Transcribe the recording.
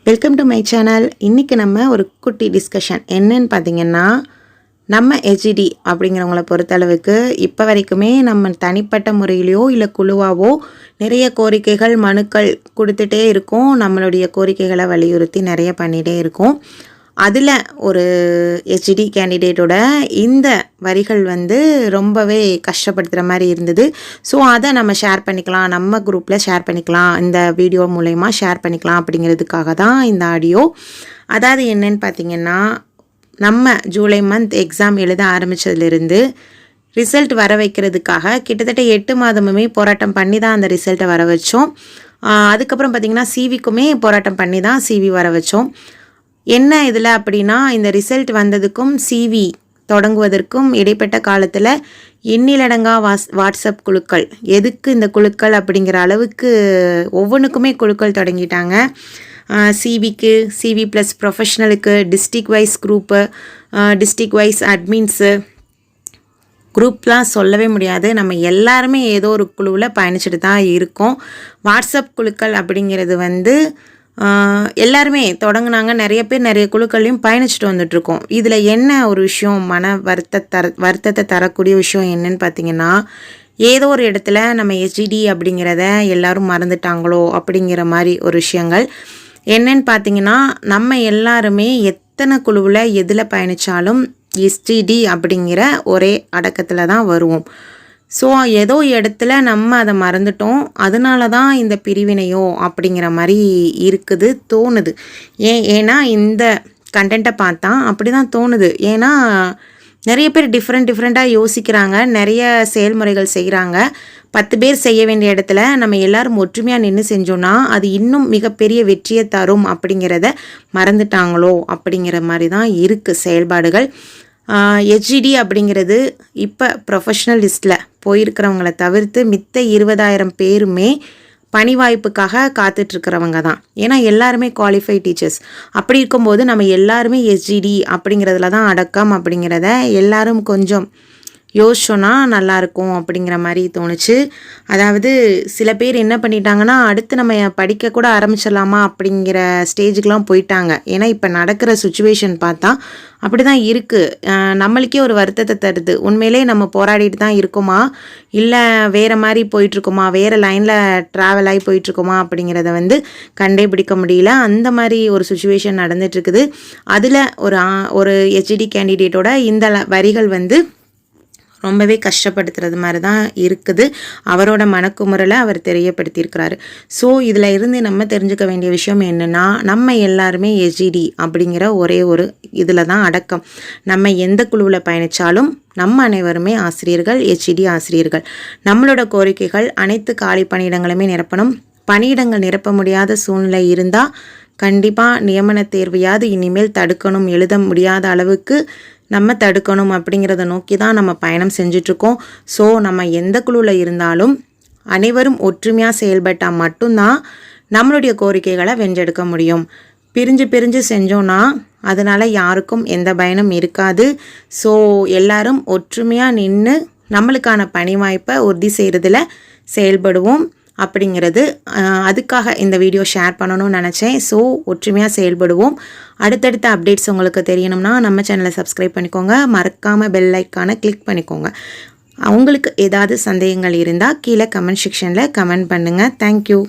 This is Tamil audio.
Welcome to my channel. இன்றைக்கி நம்ம ஒரு குட்டி டிஸ்கஷன் என்னன்னு பார்த்தீங்கன்னா, நம்ம ஹெச்டி அப்படிங்கிறவங்கள பொறுத்தளவுக்கு இப்போ வரைக்குமே நம்ம தனிப்பட்ட முறையிலையோ இல்லை குழுவாவோ நிறைய கோரிக்கைகள் மனுக்கள் கொடுத்துட்டே இருக்கோம். நம்மளுடைய கோரிக்கைகளை வலியுறுத்தி நிறைய பண்ணிகிட்டே இருக்கோம். அதில் ஒரு ஹெச்டி கேண்டிடேட்டோட இந்த வரிகள் ரொம்பவே கஷ்டப்படுத்துகிற மாதிரி இருந்தது. ஸோ அதை நம்ம ஷேர் பண்ணிக்கலாம், நம்ம குரூப்பில் ஷேர் பண்ணிக்கலாம், இந்த வீடியோ மூலயமா ஷேர் பண்ணிக்கலாம் அப்படிங்கிறதுக்காக தான் இந்த ஆடியோ. அதாவது என்னன்னு பார்த்திங்கன்னா, நம்ம ஜூலை மந்த் எக்ஸாம் எழுத ஆரம்பித்ததுலேருந்து ரிசல்ட் வர வைக்கிறதுக்காக கிட்டத்தட்ட 8 மாதமுமே போராட்டம் பண்ணி தான் அந்த ரிசல்ட்டை வர வச்சோம். அதுக்கப்புறம் பார்த்திங்கன்னா சிவிக்குமே போராட்டம் பண்ணி தான் சிவி வர வச்சோம். என்ன இதில் அப்படின்னா, இந்த ரிசல்ட் வந்ததுக்கும் சிவி தொடங்குவதற்கும் இடைப்பட்ட காலத்தில் எண்ணிலடங்கா வாட்ஸ்அப் குழுக்கள், எதுக்கு இந்த குழுக்கள் அப்படிங்கிற அளவுக்கு ஒவ்வொன்றுக்குமே குழுக்கள் தொடங்கிட்டாங்க. சிவிக்கு, சிவி ப்ளஸ் ப்ரொஃபஷ்னலுக்கு, district wise group, district wise admins, குரூப்லாம் சொல்லவே முடியாது. நம்ம எல்லாருமே ஏதோ ஒரு குழுவில் பயணிச்சுட்டு தான் இருக்கோம். வாட்ஸ்அப் குழுக்கள் அப்படிங்கிறது எல்லாருமே தொடங்கினாங்க. நிறைய பேர் நிறைய குழுக்கள்லையும் பயணிச்சுட்டு வந்துட்ருக்கோம். இதில் என்ன ஒரு விஷயம் மன வருத்தத்தை தரக்கூடிய விஷயம் என்னன்னு பார்த்தீங்கன்னா, ஏதோ ஒரு இடத்துல நம்ம ஹெச்டி அப்படிங்கிறத எல்லாரும் மறந்துட்டாங்களோ அப்படிங்கிற மாதிரி ஒரு விஷயங்கள். என்னன்னு பார்த்தீங்கன்னா, நம்ம எல்லாருமே எத்தனை குழுவில் எதில் பயணித்தாலும் ஹெச்டி அப்படிங்கிற ஒரே அடக்கத்தில் தான் வருவோம். ஸோ ஏதோ இடத்துல நம்ம அதை மறந்துட்டோம், அதனால தான் இந்த பிரிவினையோ அப்படிங்கிற மாதிரி தோணுது. ஏன்னா இந்த கண்டென்ட்டை பார்த்தா அப்படி தான் தோணுது. ஏன்னா நிறைய பேர் டிஃப்ரெண்ட்டாக யோசிக்கிறாங்க, நிறைய செயல்முறைகள் செய்கிறாங்க. 10 பேர் செய்ய வேண்டிய இடத்துல நம்ம எல்லாரும் ஒற்றுமையாக நின்று செஞ்சோன்னா அது இன்னும் மிகப்பெரிய வெற்றியை தரும் அப்படிங்கிறத மறந்துட்டாங்களோ அப்படிங்கிற மாதிரி தான் இருக்குது செயல்பாடுகள். ஹெச்டி அப்படிங்கிறது இப்போ ப்ரொஃபஷ்னல் லிஸ்ட்டில் போயிருக்கிறவங்கள தவிர்த்து மித்த 20,000 பேருமே பணி வாய்ப்புக்காக காத்துட்ருக்கிறவங்க தான். ஏன்னா எல்லாருமே குவாலிஃபைட் டீச்சர்ஸ். அப்படி இருக்கும்போது நம்ம எல்லாருமே ஹெச்டி அப்படிங்கிறதுல தான் அடக்கம் அப்படிங்கிறத எல்லாரும் கொஞ்சம் யோசிச்சோன்னா நல்லாயிருக்கும் அப்படிங்கிற மாதிரி தோணுச்சு. அதாவது சில பேர் என்ன பண்ணிட்டாங்கன்னா, அடுத்து நம்ம படிக்க கூட ஆரம்பிச்சிடலாமா அப்படிங்கிற ஸ்டேஜுக்கெலாம் போயிட்டாங்க. ஏன்னா இப்போ நடக்கிற சுச்சுவேஷன் பார்த்தா அப்படி தான் இருக்குது. நம்மளுக்கே ஒரு வருத்தத்தை தருது. உண்மையிலே நம்ம போராடிட்டு தான் இருக்கோமா, இல்லை வேறு மாதிரி போயிட்டுருக்கோமா, வேறு லைனில் ட்ராவல் ஆகி போயிட்டுருக்கோமா அப்படிங்கிறத கண்டே பிடிக்க முடியல. அந்த மாதிரி ஒரு சுச்சுவேஷன் நடந்துகிட்ருக்குது. அதில் ஒரு ஹெச்டி கேண்டிடேட்டோட இந்த வரிகள் ரொம்பவே கஷ்டப்படுத்துறது மாதிரி தான் இருக்குது. அவரோட மனக்குமுறலை அவர் தெரியப்படுத்தியிருக்கிறாரு. ஸோ இதில் இருந்து நம்ம தெரிஞ்சுக்க வேண்டிய விஷயம் என்னென்னா, நம்ம எல்லாருமே ஹெச்டி அப்படிங்கிற ஒரே ஒரு இதில் தான் அடக்கம். நம்ம எந்த குழுவில் பயணித்தாலும் நம்ம அனைவருமே ஆசிரியர்கள், ஹெச்டி ஆசிரியர்கள். நம்மளோட கோரிக்கைகள் அனைத்து காலி பணியிடங்களுமே நிரப்பணும். பணியிடங்கள் நிரப்ப முடியாத சூழ்நிலை இருந்தால் கண்டிப்பாக நியமன தேர்வையாவது இனிமேல் தடுக்கணும், எழுத முடியாத அளவுக்கு நம்ம தடுக்கணும் அப்படிங்கிறத நோக்கி தான் நம்ம பயணம் செஞ்சிட்ருக்கோம். ஸோ நம்ம எந்த குழுவில் இருந்தாலும் அனைவரும் ஒற்றுமையாக செயல்பட்டால் மட்டும்தான் நம்மளுடைய கோரிக்கைகளை வென்றெடுக்க முடியும். பிரிஞ்சு செஞ்சோன்னா அதனால் யாருக்கும் எந்த பயனும் இருக்காது. ஸோ எல்லாரும் ஒற்றுமையாக நின்று நம்மளுக்கான பணி வாய்ப்பை உறுதி செய்கிறதுல செயல்படுவோம் அப்படிங்கிறது. அதுக்காக இந்த வீடியோ ஷேர் பண்ணணும்னு நினச்சேன். ஸோ ஒற்றுமையாக செயல்படுவோம். அடுத்தடுத்த அப்டேட்ஸ் உங்களுக்கு தெரியணும்னா நம்ம சேனலை சப்ஸ்கிரைப் பண்ணிக்கோங்க. மறக்காமல் பெல் ஐக்கானை கிளிக் பண்ணிக்கோங்க. உங்களுக்கு ஏதாவது சந்தேகங்கள் இருந்தால் கீழே கமெண்ட் செக்ஷனில் கமெண்ட் பண்ணுங்கள். தேங்க்யூ.